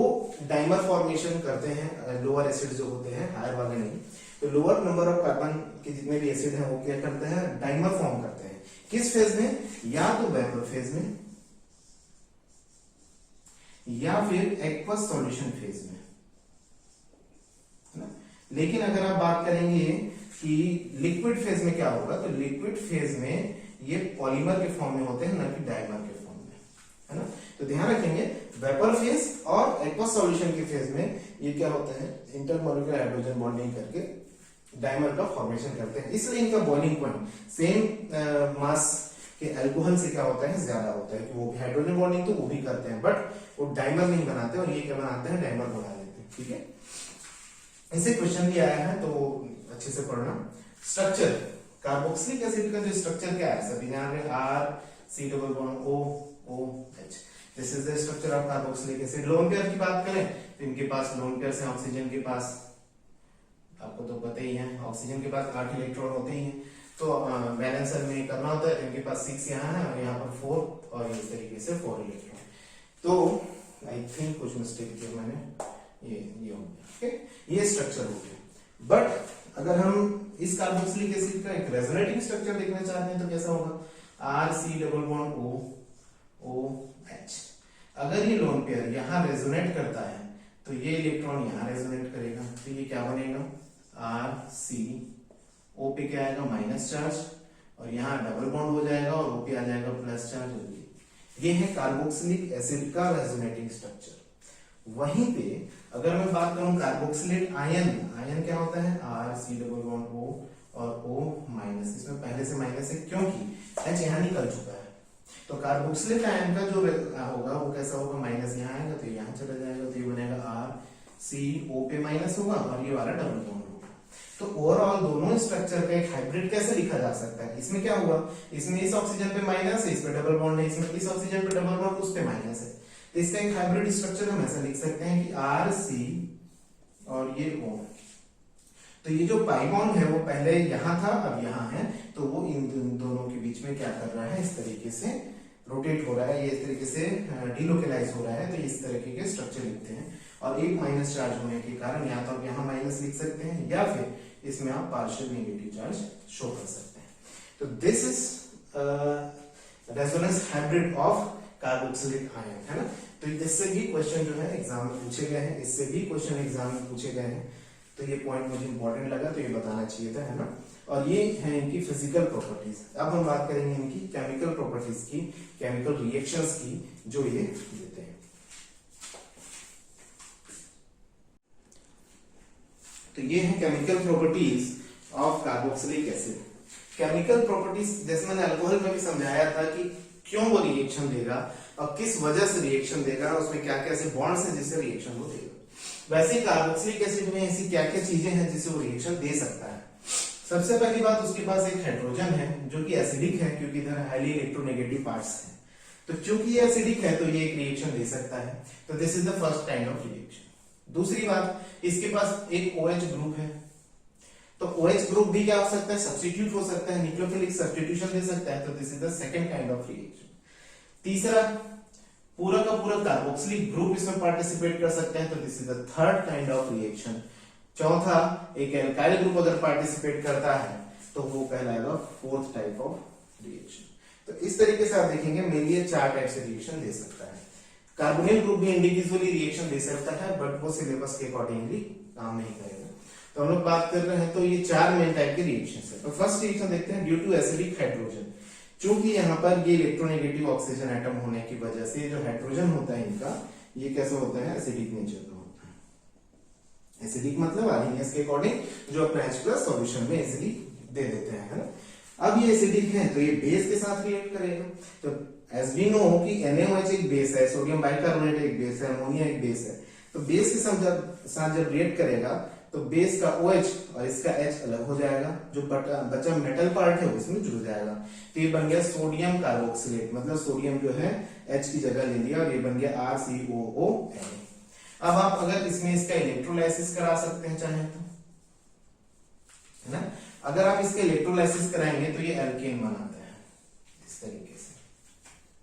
S1: डाइमर फॉर्मेशन करते हैं, लोअर एसिड जो होते हैं, हायर वाले नहीं। तो लोअर नंबर ऑफ कार्बन के जितने भी एसिड हैं वो क्या करते हैं? डाइमर फॉर्म करते हैं। किस फेज में? या तो वेपर फेज में या फिर एक्वस सॉल्यूशन फेज में, है ना। लेकिन अगर आप बात करेंगे कि लिक्विड फेज में क्या होगा, तो लिक्विड फेज में ये पॉलीमर के फॉर्म में होते हैं, न कि डाइमर के फॉर्म में, है ना। तो ध्यान रखेंगे, वेपर फेज और एक्वस सॉल्यूशन के फेज में ये क्या होता है? इंटरमोलिक्यूलर हाइड्रोजन बॉन्डिंग करके डाइमर का फॉर्मेशन करते हैं। इसलिए इनका बॉइलिंग पॉइंट सेम मास के अल्कोहल से क्या होता है? ज्यादा होता है। कि वो हाइड्रोजन बॉन्डिंग तो वो भी करते हैं बट वो डाइमर नहीं बनाते, और ये क्या बनाते हैं? डाइमर बना लेते हैं। ठीक है, इसे क्वेश्चन भी आया है तो अच्छे से पढ़ना। स्ट्रक्चर कार्बोक्सिलिक एसिड का जो स्ट्रक्चर क्या है? सभी ध्यान रहे, RC double bond OH। This is the structure of carboxylic acid. Lone pair की बात करें तो इनके पास लोन पेयर से ऑक्सीजन के पास, आपको तो पता ही है, ऑक्सीजन के पास 8 इलेक्ट्रॉन होते ही हैं। तो बैलेंसर में करना होता है, इनके पास 6 यहाँ है और यहाँ पर 4 और इस तरीके से 4 इलेक्ट्रॉन। तो आई थिंक कुछ मिस्टेक किया मैंने, ये हो गया। ये स्ट्रक्चर हो गया। बट अगर हम इस कार्बोक्सिलिक एसिड का एक रेजोनेटिंग स्ट्रक्चर देखना चाहते हैं तो कैसा होगा? RC double bond OH। अगर ये लोन पेयर यहां रेजोनेट करता है तो ये इलेक्ट्रॉन यहां रेजोनेट करेगा, तो ये क्या बनेगा? RCO पे क्या आएगा? माइनस चार्ज, और यहाँ डबल बॉन्ड हो जाएगा और O पे आ जाएगा प्लस चार्ज। ये है कार्बोक्सिलिक एसिड का रेजोनेटिंग स्ट्रक्चर। वहीं पे अगर मैं बात करूं कार्बोक्सिलेट आयन, आयन क्या होता है? RC डबल बॉन्ड O और O माइनस। इसमें पहले से माइनस है क्योंकि H यहाँ निकल चुका है। तो कार्बोक्सिलेट आयन का जो होगा वो कैसा होगा? माइनस यहाँ आएगा तो यहाँ चला जाएगा, तो ये बनेगा RCO पे माइनस होगा और ये वाला डबल बॉन्ड होगा। तो ओवरऑल दोनों स्ट्रक्चर का एक हाइब्रिड कैसे लिखा जा सकता है? इसमें क्या हुआ? इसमें इस ऑक्सीजन पे माइनस है, इस पे डबल बॉन्ड है, इसमें इस ऑक्सीजन पे डबल बॉन्ड, उस पे माइनस है। तो इसका एक हाइब्रिड स्ट्रक्चर हम ऐसा लिख सकते हैं कि RC और ये O। तो ये जो पाई बॉन्ड है वो पहले यहां था, अब यहां है, तो वो इन दोनों के बीच में क्या कर रहा है? इस तरीके से रोटेट हो रहा है, ये इस तरीके से डिलोकलाइज हो रहा है। तो इस तरीके के स्ट्रक्चर लिखते हैं। और एक माइनस चार्ज होने के कारण या तो आप यहाँ माइनस लिख सकते हैं या फिर इसमें आप पार्शियल नेगेटिव चार्ज शो कर सकते हैं। तो this is resonance hybrid of carboxylic ion, है ना। तो इससे भी क्वेश्चन जो है एग्जाम में पूछे गए हैं, इससे भी क्वेश्चन एग्जाम में पूछे गए हैं। तो ये पॉइंट मुझे इंपॉर्टेंट लगा तो ये बताना चाहिए था, है ना। और ये है इनकी फिजिकल प्रॉपर्टीज। अब हम बात करेंगे इनकी केमिकल प्रॉपर्टीज की, केमिकल रिएक्शंस की जो ये देते हैं। तो ये है chemical properties of carboxylic acid. Chemical properties जैसे मैंने अल्कोहल में भी समझाया था कि क्यों वो रिएक्शन देगा और किस वजह से रिएक्शन देगा, उसमें क्या क्या ऐसे बॉन्ड्स हैं जिससे रिएक्शन वो देगा। वैसे कार्बोक्सिलिक एसिड में ऐसी क्या क्या चीजें हैं जिससे वो रिएक्शन दे सकता है। सबसे पहली बात, उसके पास एक हाइड्रोजन है जो कि एसिडिक है क्योंकि इधर हाईली इलेक्ट्रोनेगेटिव पार्ट्स हैं। तो चूंकि ये एसिडिक है तो ये एक रिएक्शन दे सकता है। तो this is the first kind of reaction. दूसरी बात, इसके पास एक OH ग्रुप है। तो OH ग्रुप भी क्या हो सकता है? सब्स्टिट्यूट हो सकता है, न्यूक्लियोफिलिक सब्स्टिट्यूशन दे सकता है। तो this is the second kind of reaction. तीसरा, पूरा का पूरा कार्बोक्सिलिक ग्रुप इसमें पार्टिसिपेट कर सकते हैं। तो this is the third kind of reaction. चौथा, एक एल्काइल ग्रुप अगर पार्टिसिपेट करता है तो वो कहलाएगा फोर्थ टाइप ऑफ रिएक्शन। तो इस तरीके से आप देखेंगे मेनली ये 4 टाइप से रिएक्शन दे सकता है। कार्बोनिल ग्रुप भी इंडिविजुअली रिएक्शन दे सकता है, बट वो सिलेबस के अकॉर्डिंगली काम नहीं करेगा। तो हम लोग बात कर रहे हैं, तो ये 4 मेन टाइप के रिएक्शन है। तो फर्स्ट रिएक्शन देखते हैं, ड्यू टू एसिडिक हाइड्रोजन। चूंकि यहाँ पर ये इलेक्ट्रोनेगेटिव ऑक्सीजन एटम होने की वजह से जो हाइड्रोजन होता है इनका, ये कैसे होता है, एसिडिक नेचर का होता है। एसिडिक मतलब आरएनएस के अकॉर्डिंग जो अपना H+ सॉल्यूशन में इजीली दे देते हैं, है ना। अब ये एसिडिक है तो ये बेस के साथ रिएक्ट करेगा। तो एज वी नो कि NaOH एक बेस है, सोडियम बाइकार्बोनेट एक बेस है, अमोनिया एक बेस है। तो बेस के साथ जब रिएक्ट करेगा तो बेस का OH और इसका H अलग हो जाएगा, जो बचा मेटल पार्ट है उसमें जुड़ जाएगा। तो ये बन गया सोडियम कार्बोक्सिलेट, मतलब सोडियम जो है H की जगह ले लिया और ये बन गया RCOONA। अब आप अगर इसमें इसका इलेक्ट्रोलाइसिस करा सकते हैं चाहे तो, है ना। अगर आप इसके इलेक्ट्रोलाइसिस कराएंगे तो ये एल्केन बनाता है इस तरीके से,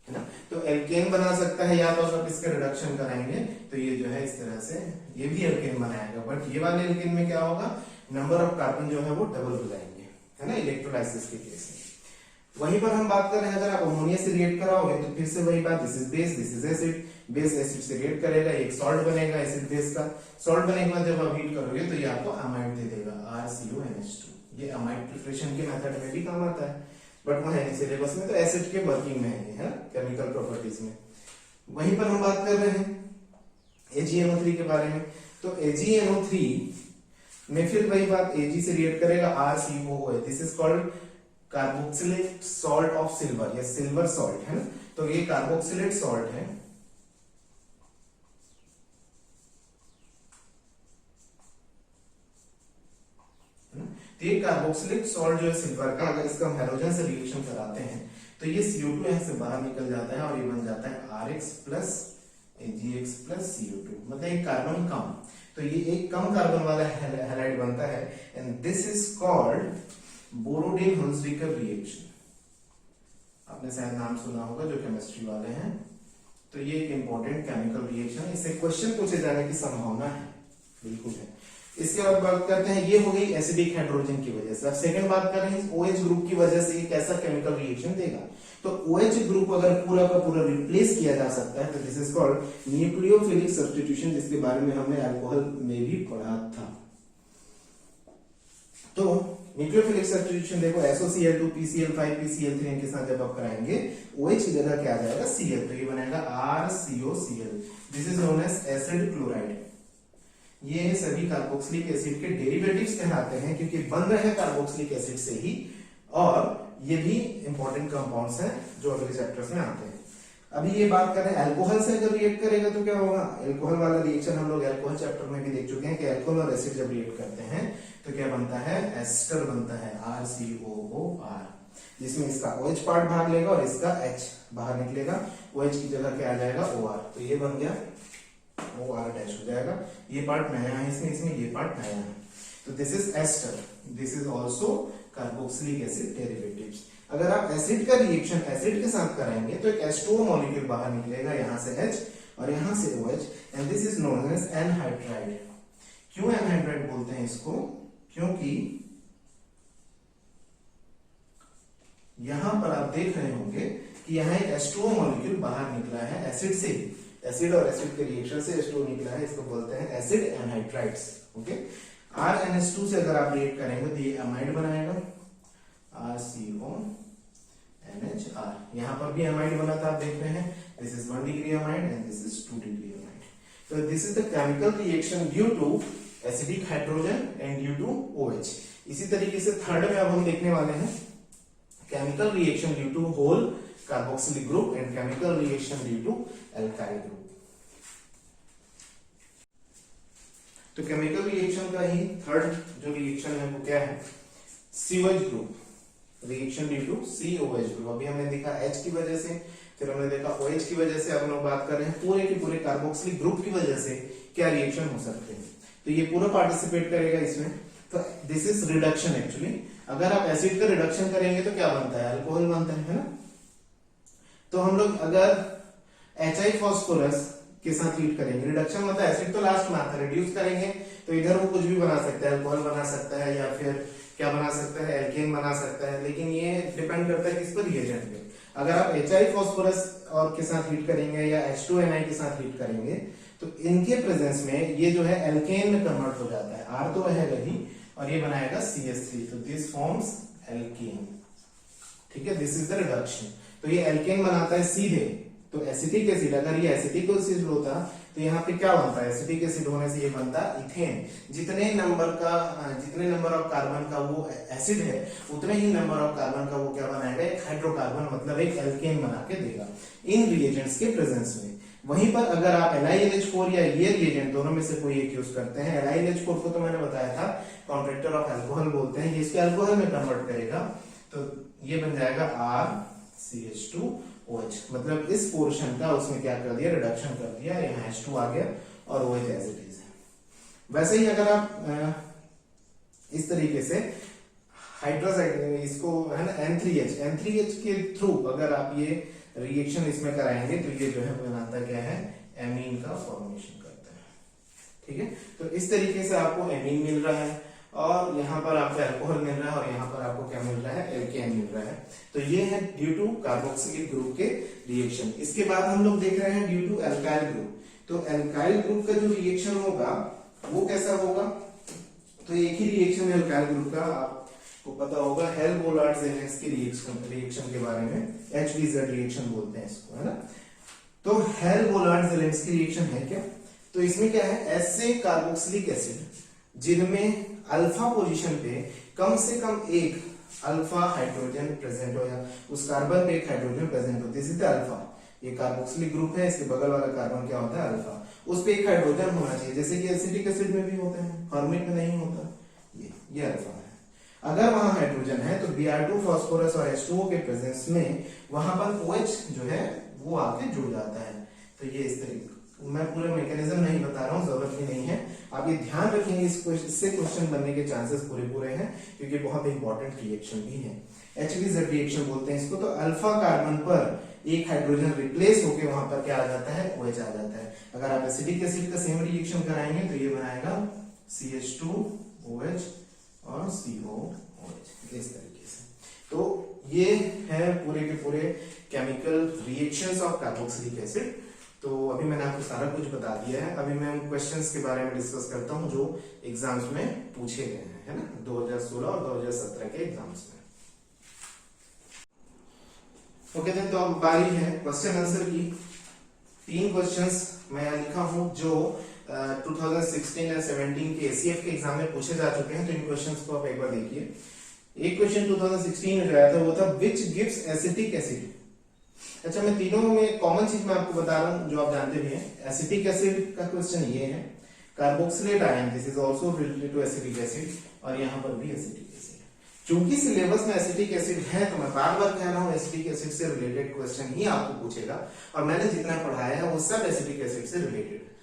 S1: है ना। तो एल्केन बना सकता है, या तो आप इसका रिडक्शन कराएंगे तो ये जो है इस तरह से ये भी एल्केन बनाएगा। बट ये वाले एल्केन में क्या होगा, नंबर ऑफ कार्बन जो है वो डबल हो जाएंगे, है ना, इलेक्ट्रोलाइसिस के केस में। वहीं पर हम बात कर रहे हैं, अगर आप अमोनिया से रिएक्ट कराओगे तो फिर से वही बात, this is base, this is acid. Base acid से रिएक्ट करेगा, एक सॉल्ट बनेगा एसिड बेस का। सॉल्ट बनेने के बाद जब आप हीट करोगे तो ये आपको अमाइड दे देगा, RCONH2। ये अमाइड प्रिपरेशन के मेथड में भी काम आता है, बट वो है नहीं सिलेबस में, तो एसिड के वर्किंग में है केमिकल प्रॉपर्टीज में। वहीं पर हम बात कर रहे हैं AgNO3 के बारे में। तो AgNO3 में फिर वही बात, Ag से रिएक्ट करेगा, RCOOH, this is called carboxylate salt of silver, या सिल्वर सॉल्ट, है ना। तो ये कार्बोक्सिलेट सॉल्ट है, तो ये कार्बोक्सिलेट सॉल्ट जो है सिल्वर का, अगर इसका हम हैलोजन से रिएक्शन कराते हैं तो ये CO2 यहां से बाहर निकल जाता है और ये बन जाता है RX plus AgX plus CO2, मतलब एक कार्बन कम। तो ये एक कम कार्बन वाला हैलाइड बनता है, and this is called Borodin-Hunsdiecker reaction. आपने शायद नाम सुना होगा जो केमिस्ट्री वाले हैं। तो ये एक इंपॉर्टेंट केमिकल रिएक्शन है, इससे क्वेश्चन पूछे जाने की संभावना है, बिल्कुल है। इसके बाद बात करते हैं, ये हो गई एसिडिक हाइड्रोजन की वजह से। अब सेकंड बात कर रहे हैं OH ग्रुप की वजह से ये कैसा केमिकल रिएक्शन देगा। तो OH ग्रुप अगर पूरा का पूरा रिप्लेस किया जा सकता है तो this is called nucleophilic substitution, जिसके बारे में हमने अल्कोहल में भी पढ़ा था। तो न्यूक्लियोफिलिक सब्स्टिट्यूशन देखो, SOCl2 PCl5 PCl3 इनके साथ जब आप कराएंगे OH की जगह क्या आ जाएगा, Cl, तो ये बनेगा RCOCl। This is known as acid chloride. ये सभी कार्बोक्सिलिक एसिड के डेरिवेटिव्स कहलाते हैं, क्योंकि बन रहे हैं कार्बोक्सिलिक एसिड से ही, और ये भी इंपॉर्टेंट कंपाउंड्स हैं जो अगले चैप्टर्स में आते हैं। अभी ये बात कर रहे हैं अल्कोहल से अगर रिएक्ट करेगा तो क्या होगा। अल्कोहल वाला रिएक्शन हम लोग अल्कोहल चैप्टर में भी देख चुके हैं कि अल्कोहल और एसिड जब रिएक्ट करते हैं तो क्या बनता है, एस्टर बनता है, RCOOR, जिसमें इसका OH पार्ट भाग लेगा और इसका H बाहर निकलेगा। OH की जगह क्या आ जाएगा, OR, तो ये बन गया OR डैश हो जाएगा। ये पार्ट नया है इसमें ये पार्ट नया है। तो this is ester, this is also carboxylic acid derivatives. अगर आप एसिड का रिएक्शन एसिड के साथ कराएंगे तो एक H2O मॉलिक्यूल बाहर निकलेगा, यहां से H और यहां से OH, and this is known as anhydride. क्यों एनहाइड्राइड बोलते हैं इसको, क्योंकि यहां पर आप देख रहे होंगे कि यहां एक H2O मॉलिक्यूल बाहर निकला है एसिड से, एसिड और एसिड के रिएक्शन से H2O निकला है, इसको बोलते हैं एसिड एनहाइड्राइड्स। ओके, RNH2 से अगर आप रिएक्ट करेंगे तो ये अमाइड बनाएगा, RCONHR। यहां पर भी अमाइड बना था, आप देख रहे हैं, this is 1 degree amide and this is 2 degree amide. तो this is the chemical reaction due to acidic hydrogen and due to OH। इसी तरीके से थर्ड में अब हम देखने वाले हैं chemical reaction due to whole carboxylic group and chemical reaction due to alkyl group. तो केमिकल रिएक्शन का ही थर्ड जो रिएक्शन है वो क्या है, COH group, reaction due to COH group. अभी हमने देखा H की वजह से, फिर हमने देखा OH की वजह से, अब हम लोग बात कर रहे हैं पूरे के पूरे कार्बोक्सिलिक ग्रुप की वजह से क्या रिएक्शन हो सकते हैं। तो ये पूरा पार्टिसिपेट करेगा इसमें। तो दिस इज रिडक्शन एक्चुअली। अगर आप एसिड का रिडक्शन करेंगे तो क्या बनता है, अल्कोहल बनता है ना। तो हम लोग अगर HI फॉस्फोरस के साथ हीट करेंगे, रिडक्शन मतलब एसिड तो लास्ट में आता है, रिड्यूस करेंगे तो इधर वो कुछ भी बना सकता है, अल्कोहल बना सकता है या फिर क्या बना सकता है, एल्केन बना सकता है, लेकिन ये डिपेंड करता है किस पर, रिएजेंट पे। अगर आप HI फॉस्फोरस और के साथ हीट करेंगे या H2NI के साथ हीट करेंगे तो इनके प्रेजेंस में ये जो है एल्केन में कन्वर्ट हो जाता है, R तो रहेगा ही और ये बनाएगा CH3, तो दिस फॉर्म्स एल्केन। ठीक है, दिस इज द रिडक्शन। तो ये एल्केन बनाता है सीधे, तो एसिटिक एसिड, अगर ये एसिटिक एसिड होता तो यहाँ पे क्या बनता है, एसिटिक एसिड होने से ये बनता इथेन। जितने नंबर ऑफ कार्बन का वो एसिड है उतने ही नंबर ऑफ कार्बन का वो क्या बनाएगा, एक हाइड्रोकार्बन, मतलब एक एल्केन बना के देगा इन रिएजेंट्स के प्रेजेंस में। वहीं पर अगर आप LiLH4 या ये रिएजेंट दोनों में से कोई एक यूज करते हैं, LiLH4 को तो मैंने बताया था कॉन्ट्रैक्टर ऑफ अल्कोहल बोलते हैं, ये इसके अल्कोहल में कन्वर्ट करेगा तो ये बन जाएगा RCH2OH, मतलब इस पोर्शन का उसने क्या कर दिया, रिडक्शन कर दिया, यहाँ H2 आ गया और OH एज इट इज है। वैसे ही अगर आप इस तरीके से हाइड्रोसाइड इसको है ना N3H के थ्रू अगर आप ये रिएक्शन इसमें कराएंगे तो ये जो है बनाता क्या है, एमीन का फॉर्मेशन करता है। ठीक है, तो इस तरीके से आपको एमीन मिल रहा है और यहाँ पर आपको अल्कोहल मिल रहा है और यहाँ पर आपको क्या मिल रहा है, एल्केन मिल रहा है। तो ये है ड्यू टू कार्बोक्सिलिक ग्रुप के रिएक्शन। इसके बाद हम लोग देख रहे हैं ड्यू टू एल्काइल ग्रुप। तो एल्काइल ग्रुप का जो रिएक्शन होगा वो कैसा होगा, तो एक ही रिएक्शन है एल्काइल ग्रुप का, आपको पता होगा हेल्महोल्ट्ज-ज़ेलेंस्की रिएक्शन के बारे में, HVZ रिएक्शन बोलते हैं इसको, है ना। तो हेल्महोल्ट्ज-ज़ेलेंस्की रिएक्शन है क्या, तो इसमें क्या है, ऐसे कार्बोक्सिलिक एसिड जिनमें अल्फा पोजीशन पे कम से कम एक अल्फा हाइड्रोजन प्रेजेंट हो या उस कार्बन पे एक हाइड्रोजन प्रेजेंट हो, दिस इज द अल्फा। ये कार्बोक्सिलिक ग्रुप है, इसके बगल वाला कार्बन क्या होता है, अल्फा, उस पे एक हाइड्रोजन होना चाहिए, जैसे कि एसिटिक एसिड में भी होते हैं, फॉर्मिक में नहीं होता। ये अल्फा है। अगर वहां हाइड्रोजन है तो Br2 फॉस्फोरस और H2O के प्रेजेंस में वहां पर OH जो है वो आके जुड़ जाता है। तो ये इस तरीके, मैं पूरा मैकेनिज्म नहीं बता रहा हूँ, जरूरत भी नहीं है, आप ये ध्यान रखेंगे, इससे क्वेश्चन बनने के चांसेस पूरे हैं क्योंकि बहुत इंपॉर्टेंट रिएक्शन भी है। HVZ रिएक्शन बोलते हैं इसको। तो अल्फा कार्बन पर एक हाइड्रोजन रिप्लेस होके वहां पर क्या आ जाता है, OH आ जाता है। अगर आप एसिडिक एसिड का सेम रिएक्शन कराएंगे तो ये बनाएगा CH2OH और COOH, इस तरीके से। तो ये है पूरे के पूरे chemical reactions of carboxylic acid. तो अभी मैंने आपको सारा कुछ बता दिया है, अभी मैं उन क्वेश्चंस के बारे में डिस्कस करता हूं जो एग्जाम्स में पूछे गए हैं, है ना, 2016 और 2017 के एग्जाम्स में। ओके देन, तो अब बारी है क्वेश्चन आंसर की। 3 क्वेश्चंस मैं लिखा हूं जो 2016 या 17 के ACF के एग्जाम में पूछे जा चुके हैं, तो इन क्वेश्चंस को आप एक बार देखिए। एक क्वेश्चन 2016 में जो आया था वो था विच गिव्स एसिटिक एसिड। अच्छा, मैं तीनों में कॉमन चीज मैं आपको बता रहा हूं जो आप जानते भी हैं। एसिटिक एसिड का क्वेश्चन ये है, carboxylate ion, this is also related to acetic acid, और यहां पर भी एसिटिक एसिड। चूंकि सिलेबस में एसिटिक एसिड है तो मैं बार बार कह रहा हूं एसिटिक एसिड से रिलेटेड क्वेश्चन ही आपको पूछेगा, और मैंने जितना पढ़ाया है वो सब एसिटिक एसिड से रिलेटेड है।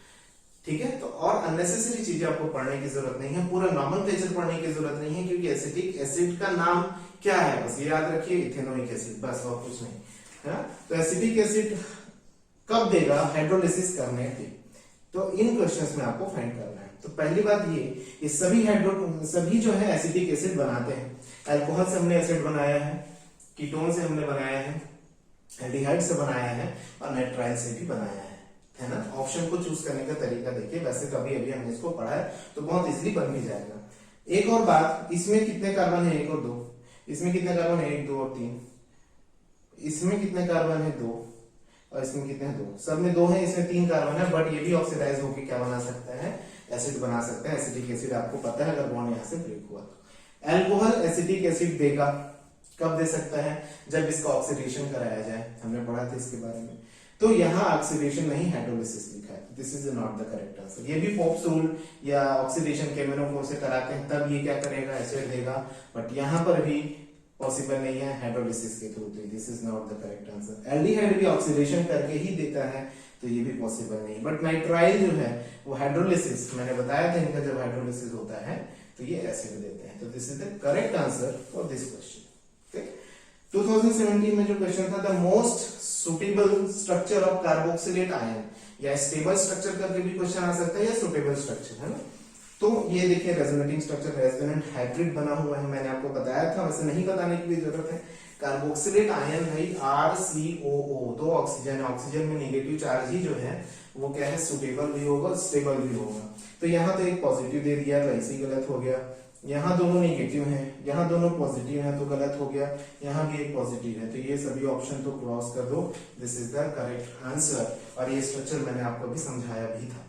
S1: ठीक है, तो और अननेसेसरी चीजें आपको पढ़ने की जरूरत नहीं है, पूरा नॉमेनक्लेचर पढ़ने की जरूरत नहीं है, क्योंकि एसिटिक एसिड का नाम क्या है बस याद रखिए, इथेनोइक एसिड, बस और कुछ नहीं है। तो एसिटिक एसिड कब देगा, हाइड्रोलिसिस करने पे। तो इन क्वेश्चंस में आपको फाइंड करना है। तो पहली बात ये सभी जो है एसिटिक एसिड बनाते हैं। अल्कोहल से हमने एसिड बनाया है, कीटोन से हमने बनाया है, एल्डिहाइड से बनाया है और नाइट्राइल से भी बनाया है ना। ऑप्शन को चूज करने का तरीका देखिए, वैसे कभी अभी हमने इसको पढ़ा है तो बहुत इजीली बन भी जाएगा। एक और बात, इसमें कितने कार्बन है, 1 और 2, इसमें कितने कार्बन है, 1 2 और 3, इसमें कितने कार्बन है, 2, और इसमें कितने हैं, 2, सब में 2 है, इसमें 3 कार्बन है, बट ये भी ऑक्सीडाइज होकर क्या बना सकता है, एसिड बना सकता है। एसिटिक एसिड आपको पता है, अगर बॉन्ड यहां से ब्रेक हुआ तो। अल्कोहल एसिटिक एसिड देगा, कब दे सकता है, जब इसका ऑक्सीडेशन कराया जाए, हमने पढ़ा था इसके बारे में। तो यहाँ ऑक्सीडेशन नहीं, हाइड्रोलिसिस लिखा है, this is not the correct answer. ये भी पोप्स रूल या ऑक्सीडेशन केमेनोफोर से कराते हैं, तब ये क्या करेगा, एसिड देगा, बट यहाँ पर भी पॉसिबल नहीं है हाइड्रोलिसिस के थ्रू, तो this is not the correct answer. Aldehyde भी ऑक्सीडेशन करके ही देता है, तो ये भी पॉसिबल नहीं। बट नाइट्राइल जो है वो हाइड्रोलिसिस, मैंने बताया था इनका जब हाइड्रोलिसिस होता है तो ये एसिड देते हैं। तो this is the correct answer for this question. ठीक, 2017 में जो क्वेश्चन था, the most suitable structure of carboxylate ion, या स्टेबल स्ट्रक्चर करके भी क्वेश्चन आ सकता है, या सुटेबल स्ट्रक्चर, है ना। तो ये देखिए रेजोनेटिंग स्ट्रक्चर, रेजोनेंट हाइब्रिड बना हुआ है, मैंने आपको बताया था से नहीं बताने की भी जरूरत है। कार्बोक्सिलेट आयन भाई RCOO, दो ऑक्सीजन है, ऑक्सीजन में नेगेटिव चार्ज ही जो है वो क्या है, सुटेबल भी होगा, स्टेबल भी होगा। तो यहाँ तो एक पॉजिटिव दे दिया तो ऐसे ही गलत हो गया, यहाँ दोनों नेगेटिव हैं, यहाँ दोनों पॉजिटिव हैं तो गलत हो गया, यहाँ भी एक पॉजिटिव है, तो ये सभी ऑप्शन तो क्रॉस कर दो, this is the correct answer. और ये स्ट्रक्चर मैंने आपको भी समझाया भी था।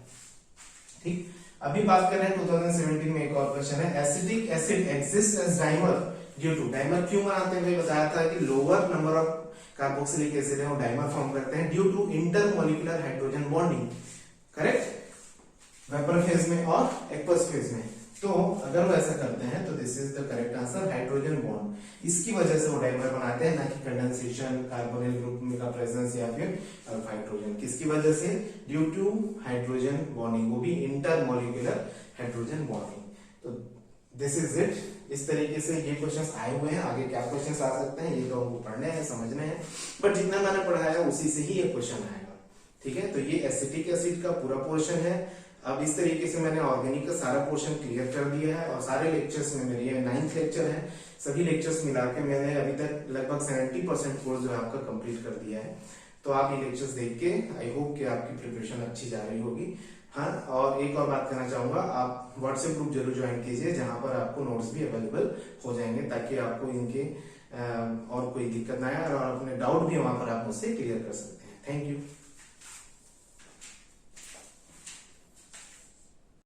S1: ठीक, अभी बात कर रहे हैं 2017 में एक और क्वेश्चन है, acetic acid exist as dimer due to, dimer क्यों बनाते हैं, बताया था कि lower number of carboxylic acid है वो डाइमर फॉर्म करते हैं due to intermolecular hydrogen bonding, correct, vapour phase में और एक्वस फेज में। तो अगर वो ऐसा करते हैं तो this is the correct answer, hydrogen bond, इसकी वजह से वो डाइमर बनाते हैं, ना कि कंडेंसेशन, कार्बोनिल ग्रुप में का प्रेजेंस या फिर अल्फा हाइड्रोजन, किसकी वजह से, ड्यू टू हाइड्रोजन बॉन्डिंग, वो भी इंटरमोलिकुलर हाइड्रोजन बॉन्डिंग। तो दिस इज इट, इस तरीके से ये क्वेश्चंस आए हुए हैं, आगे क्या क्वेश्चंस आ सकते हैं ये तो हमको पढ़ने हैं, समझने हैं, बट जितना मैंने पढ़ाया उसी से ही ये क्वेश्चन आएगा। ठीक है, तो ये एसिटिक एसिड का पूरा पोर्शन है। अब इस तरीके से मैंने ऑर्गेनिक का सारा पोर्शन क्लियर कर दिया है, और सारे लेक्चर्स में मेरे ये 9th लेक्चर है, सभी लेक्चर्स मिला के मैंने अभी तक लगभग 70% कोर्स जो है आपका कंप्लीट कर दिया है। तो आप ये लेक्चर्स देख के आई होप कि आपकी प्रिपरेशन अच्छी जा रही होगी। हाँ, और एक और बात करना चाहूंगा, आप व्हाट्सएप ग्रुप जरूर ज्वाइन कीजिए, जहां पर आपको नोट्स भी अवेलेबल हो जाएंगे, ताकि आपको इनके और कोई दिक्कत ना आए, और अपने डाउट भी वहां पर आप मुझसे क्लियर कर सकते हैं। Thank you.